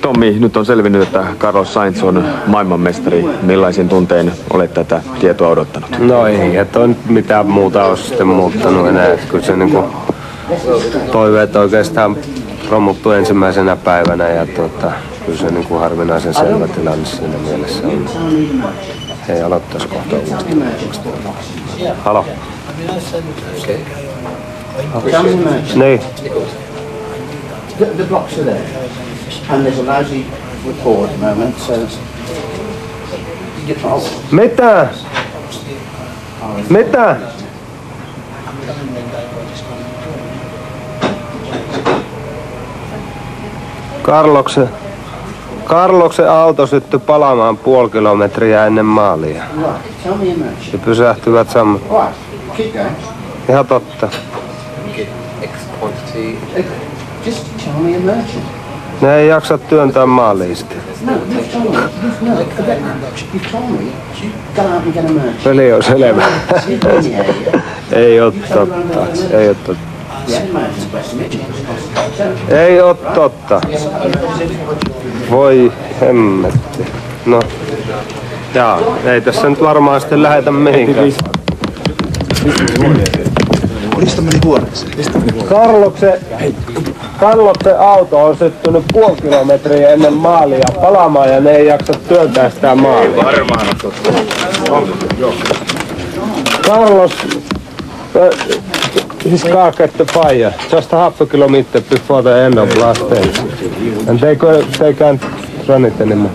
Tommi, nyt on selvinnyt, että Carlos Sainz on maailmanmestari. Millaisin tuntein olet tätä tietoa odottanut? No ei, että on mitään muuta ole sitten muuttanut enää. Että kyllä se niinku toiveet oikeastaan romuttu ensimmäisenä päivänä ja kyllä se niinku harvinaisen selvä tilanne siinä mielessä on. Hei, aloittaisi kohta uudestaan. Halo. Niin. The blocks are there, and there's a lousy record at the moment, so... Mitä? Mitä? Carloksen auto syttyi palaamaan 0,5 kilometriä ennen maalia. Ja pysähtyvät sammut. Ihan totta. Just tell me a merchant. Ne ei jaksa työntää maaliista. No, you've told me. Go out and get a merchant. Peli on selvä. Ei oo totta. Ei oo totta. Ei oo totta. Voi hemmetti. No. Jaa, ei tässä nyt varmaan sitten lähetä mihinkään. Mistä meni huoneeseen? Carloksen auto on syttynyt 0,5 kilometriä ennen maalia palaamaan ja ne ei jaksa työntää sitä maalia. Varmaan on totta. Carlos his car caught the fire just half a kilometer before the end of last day. And they can't run it anymore.